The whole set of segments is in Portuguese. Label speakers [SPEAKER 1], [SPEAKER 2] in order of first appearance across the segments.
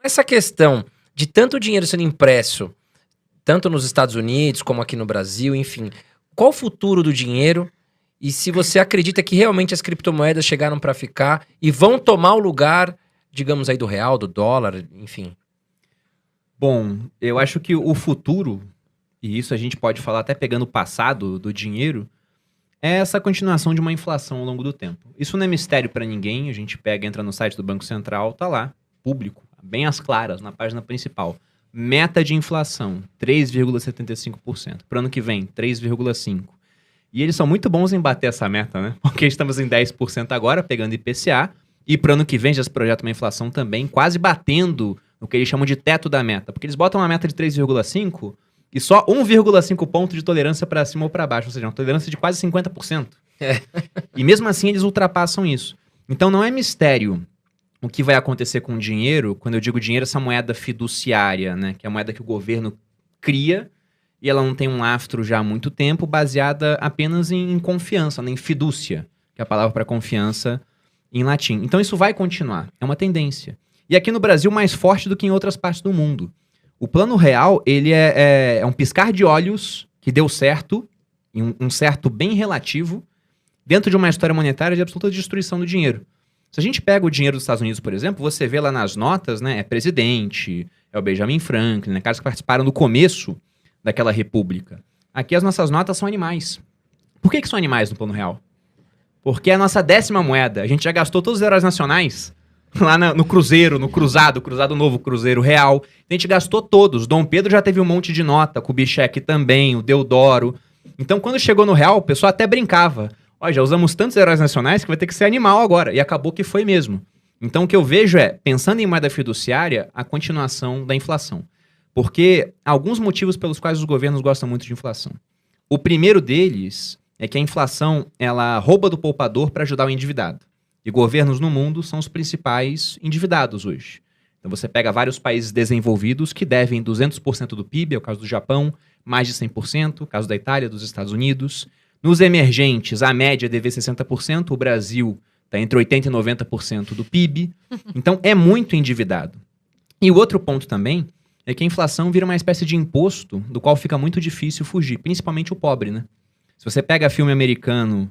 [SPEAKER 1] Essa questão de tanto dinheiro sendo impresso, tanto nos Estados Unidos como aqui no Brasil, enfim, qual o futuro do dinheiro? E se você acredita que realmente as criptomoedas chegaram para ficar e vão tomar o lugar, digamos aí, do real, do dólar, enfim.
[SPEAKER 2] Bom, eu acho que o futuro, e isso a gente pode falar até pegando o passado do dinheiro, é essa continuação de uma inflação ao longo do tempo. Isso não é mistério para ninguém, a gente pega, entra no site do Banco Central, tá lá, público, bem às claras, na página principal. Meta de inflação, 3,75%. Para o ano que vem, 3,5%. E eles são muito bons em bater essa meta, né? Porque estamos em 10% agora, pegando IPCA, e para o ano que vem já se projeta uma inflação também, quase batendo no que eles chamam de teto da meta. Porque eles botam uma meta de 3,5% e só 1,5 ponto de tolerância para cima ou para baixo, ou seja, uma tolerância de quase 50%. E mesmo assim eles ultrapassam isso. Então não é mistério o que vai acontecer com o dinheiro, quando eu digo dinheiro, essa moeda fiduciária, né? Que é a moeda que o governo cria e ela não tem um lastro já há muito tempo, baseada apenas em confiança, né? Em fidúcia, que é a palavra para confiança em latim. Então isso vai continuar, é uma tendência. E aqui no Brasil mais forte do que em outras partes do mundo. O Plano Real, ele é um piscar de olhos que deu certo, um certo bem relativo, dentro de uma história monetária de absoluta destruição do dinheiro. Se a gente pega o dinheiro dos Estados Unidos, por exemplo, você vê lá nas notas, né, é presidente, é o Benjamin Franklin, né, caras que participaram do começo daquela república. Aqui as nossas notas são animais. Por que são animais no Plano Real? Porque é a nossa 10ª moeda. A gente já gastou todos os heróis nacionais lá no Cruzeiro, no Cruzado Novo, Cruzeiro Real. A gente gastou todos. Dom Pedro já teve um monte de nota, Kubitschek também, o Deodoro. Então, quando chegou no Real, o pessoal até brincava. Ó, já usamos tantos heróis nacionais que vai ter que ser animal agora. E acabou que foi mesmo. Então, o que eu vejo é, pensando em moeda fiduciária, a continuação da inflação. Porque há alguns motivos pelos quais os governos gostam muito de inflação. O primeiro deles é que a inflação, ela rouba do poupador para ajudar o endividado. E governos no mundo são os principais endividados hoje. Então você pega vários países desenvolvidos que devem 200% do PIB, é o caso do Japão, mais de 100%, o caso da Itália, dos Estados Unidos. Nos emergentes, a média é dever 60%, o Brasil está entre 80% e 90% do PIB. Então é muito endividado. E o outro ponto também é que a inflação vira uma espécie de imposto do qual fica muito difícil fugir, principalmente o pobre, né? Se você pega filme americano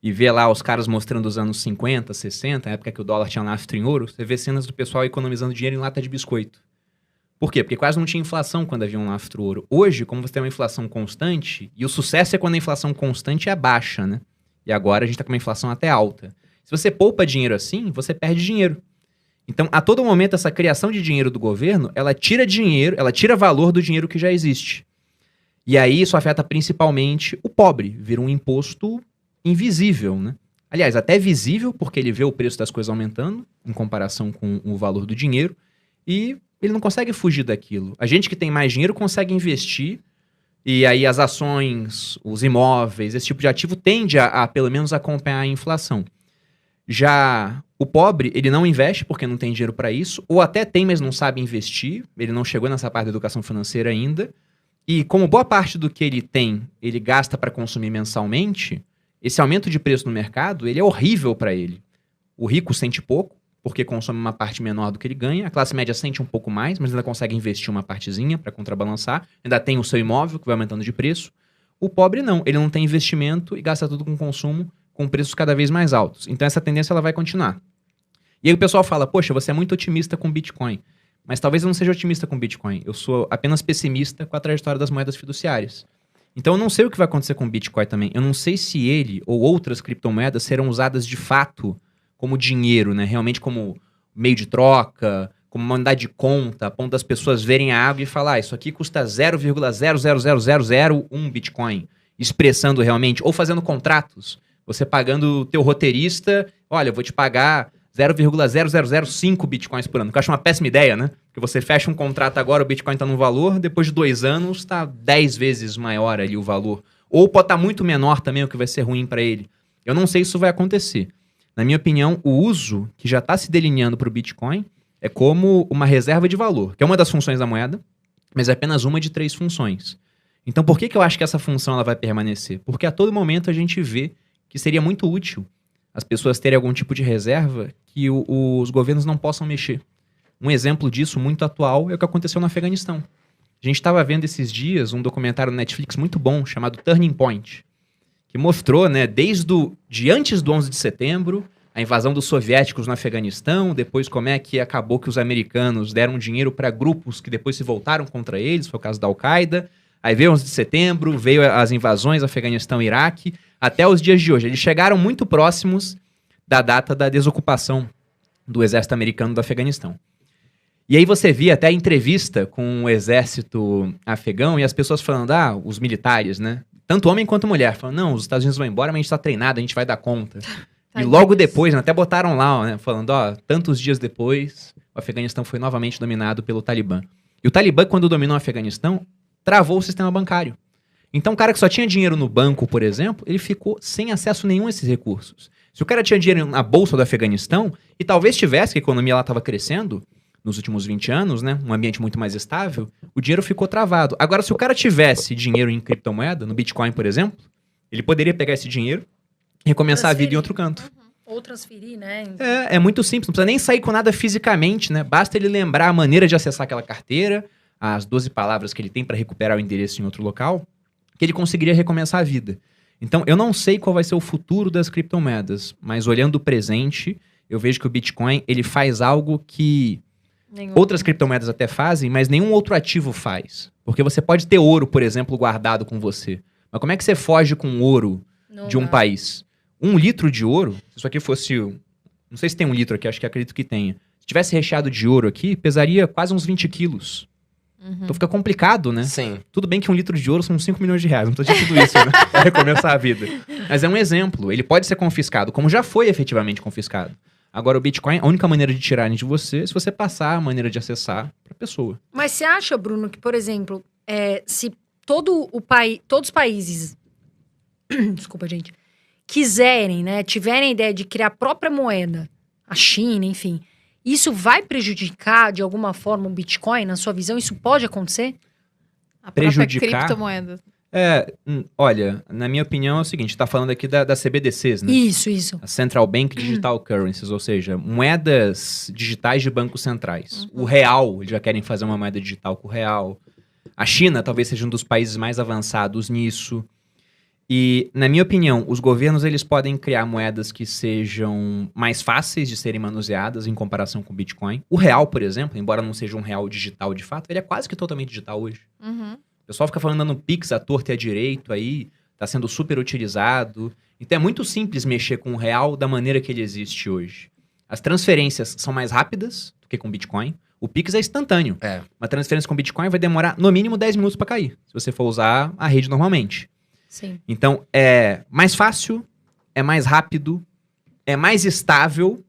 [SPEAKER 2] e vê lá os caras mostrando os anos 50, 60, a época que o dólar tinha lastro em ouro, você vê cenas do pessoal economizando dinheiro em lata de biscoito. Por quê? Porque quase não tinha inflação quando havia um lastro ouro. Hoje, como você tem uma inflação constante, e o sucesso é quando a inflação constante é baixa, né? E agora a gente está com uma inflação até alta. Se você poupa dinheiro assim, você perde dinheiro. Então, a todo momento, essa criação de dinheiro do governo, ela tira dinheiro, ela tira valor do dinheiro que já existe. E aí isso afeta principalmente o pobre, vira um imposto invisível, né? Aliás, até visível, porque ele vê o preço das coisas aumentando, em comparação com o valor do dinheiro, e ele não consegue fugir daquilo. A gente que tem mais dinheiro consegue investir, e aí as ações, os imóveis, esse tipo de ativo tende a pelo menos, acompanhar a inflação. Já o pobre, ele não investe porque não tem dinheiro para isso, ou até tem, mas não sabe investir, ele não chegou nessa parte da educação financeira ainda, e como boa parte do que ele tem, ele gasta para consumir mensalmente, esse aumento de preço no mercado, ele é horrível para ele. O rico sente pouco, porque consome uma parte menor do que ele ganha, a classe média sente um pouco mais, mas ainda consegue investir uma partezinha para contrabalançar, ainda tem o seu imóvel que vai aumentando de preço. O pobre não, ele não tem investimento e gasta tudo com consumo, com preços cada vez mais altos. Então essa tendência ela vai continuar. E aí o pessoal fala, poxa, você é muito otimista com Bitcoin. Mas talvez eu não seja otimista com Bitcoin. Eu sou apenas pessimista com a trajetória das moedas fiduciárias. Então eu não sei o que vai acontecer com o Bitcoin também. Eu não sei se ele ou outras criptomoedas serão usadas de fato como dinheiro, né? Realmente como meio de troca, como uma unidade de conta, a ponto das pessoas verem a água e falar, isso aqui custa 0,0000001 Bitcoin. Expressando realmente, ou fazendo contratos. Você pagando o teu roteirista, olha, eu vou te pagar 0,0005 bitcoins por ano. Que eu acho uma péssima ideia, né? Porque você fecha um contrato agora, o Bitcoin está num valor, depois de 2 anos está 10 vezes maior ali o valor. Ou pode estar muito menor também, o que vai ser ruim para ele. Eu não sei se isso vai acontecer. Na minha opinião, o uso que já está se delineando para o Bitcoin é como uma reserva de valor, que é uma das funções da moeda, mas é apenas uma de 3 funções. Então por que eu acho que essa função ela vai permanecer? Porque a todo momento a gente vê que seria muito útil as pessoas terem algum tipo de reserva que os governos não possam mexer. Um exemplo disso muito atual é o que aconteceu no Afeganistão. A gente estava vendo esses dias um documentário no Netflix muito bom chamado Turning Point, que mostrou, né, de antes do 11 de setembro, a invasão dos soviéticos no Afeganistão, depois como é que acabou que os americanos deram dinheiro para grupos que depois se voltaram contra eles, foi o caso da Al-Qaeda. Aí veio 11 de setembro, veio as invasões Afeganistão e Iraque, até os dias de hoje. Eles chegaram muito próximos da data da desocupação do exército americano do Afeganistão. E aí você via até a entrevista com o exército afegão e as pessoas falando, os militares, né? Tanto homem quanto mulher, falando, não, os Estados Unidos vão embora, mas a gente tá treinado, a gente vai dar conta. E logo depois, né, até botaram lá, né, falando, tantos dias depois, o Afeganistão foi novamente dominado pelo Talibã. E o Talibã, quando dominou o Afeganistão, travou o sistema bancário. Então, o cara que só tinha dinheiro no banco, por exemplo, ele ficou sem acesso nenhum a esses recursos. Se o cara tinha dinheiro na bolsa do Afeganistão, e talvez tivesse, que a economia lá estava crescendo nos últimos 20 anos, né, um ambiente muito mais estável, o dinheiro ficou travado. Agora, se o cara tivesse dinheiro em criptomoeda, no Bitcoin, por exemplo, ele poderia pegar esse dinheiro e recomeçar a vida em outro canto.
[SPEAKER 3] Ou transferir, né?
[SPEAKER 2] É muito simples, não precisa nem sair com nada fisicamente, né? Basta ele lembrar a maneira de acessar aquela carteira, as 12 palavras que ele tem para recuperar o endereço em outro local, que ele conseguiria recomeçar a vida. Então, eu não sei qual vai ser o futuro das criptomoedas, mas olhando o presente, eu vejo que o Bitcoin, ele faz algo que outras criptomoedas até fazem, mas nenhum outro ativo faz. Porque você pode ter ouro, por exemplo, guardado com você. Mas como é que você foge com ouro de um país? 1 litro de ouro, se isso aqui fosse... Não sei se tem 1 litro aqui, acho que acredito que tenha. Se tivesse recheado de ouro aqui, pesaria quase uns 20 quilos. Então fica complicado, né?
[SPEAKER 1] Sim.
[SPEAKER 2] Tudo bem que 1 litro de ouro são 5 milhões de reais. Não tô dizendo tudo isso, né? Pra recomeçar a vida. Mas é um exemplo. Ele pode ser confiscado, como já foi efetivamente confiscado. Agora, o Bitcoin, a única maneira de tirarem de você é se você passar a maneira de acessar pra pessoa.
[SPEAKER 3] Mas você acha, Bruno, que, por exemplo, se todos os países... Desculpa, gente. Quiserem, né, tiverem a ideia de criar a própria moeda, a China, enfim, isso vai prejudicar de alguma forma o Bitcoin, na sua visão? Isso pode acontecer?
[SPEAKER 4] A
[SPEAKER 2] Prejudicar?
[SPEAKER 4] própria criptomoeda.
[SPEAKER 2] Olha, na minha opinião é o seguinte, tá falando aqui da CBDCs, né?
[SPEAKER 3] Isso.
[SPEAKER 2] A Central Bank Digital Currencies, ou seja, moedas digitais de bancos centrais. O real, eles já querem fazer uma moeda digital com o real. A China talvez seja um dos países mais avançados nisso. E, na minha opinião, os governos eles podem criar moedas que sejam mais fáceis de serem manuseadas em comparação com o Bitcoin. O real, por exemplo, embora não seja um real digital de fato, ele é quase que totalmente digital hoje. O pessoal fica falando no Pix, à torta e à direito aí, tá sendo super utilizado. Então é muito simples mexer com o real da maneira que ele existe hoje. As transferências são mais rápidas do que com o Bitcoin. O Pix é instantâneo. Uma transferência com Bitcoin vai demorar no mínimo 10 minutos para cair, se você for usar a rede normalmente.
[SPEAKER 3] Sim.
[SPEAKER 2] Então, é mais fácil, é mais rápido, é mais estável.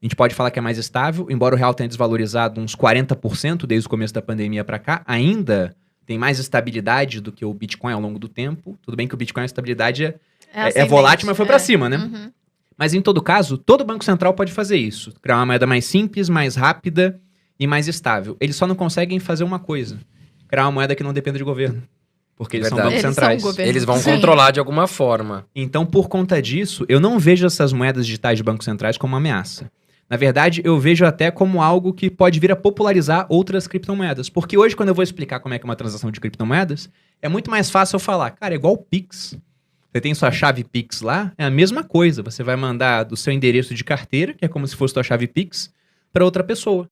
[SPEAKER 2] A gente pode falar que é mais estável, embora o real tenha desvalorizado uns 40% desde o começo da pandemia para cá, ainda tem mais estabilidade do que o Bitcoin ao longo do tempo. Tudo bem que o Bitcoin, a estabilidade é volátil, mas foi para cima, né? Mas, em todo caso, todo banco central pode fazer isso. Criar uma moeda mais simples, mais rápida e mais estável. Eles só não conseguem fazer uma coisa. Criar uma moeda que não dependa de governo. Porque eles são bancos centrais.
[SPEAKER 1] Eles vão controlar de alguma forma.
[SPEAKER 2] Então, por conta disso, eu não vejo essas moedas digitais de bancos centrais como uma ameaça. Na verdade, eu vejo até como algo que pode vir a popularizar outras criptomoedas. Porque hoje, quando eu vou explicar como é que é uma transação de criptomoedas, é muito mais fácil eu falar, cara, é igual o Pix. Você tem sua chave Pix lá, é a mesma coisa. Você vai mandar do seu endereço de carteira, que é como se fosse sua chave Pix, para outra pessoa.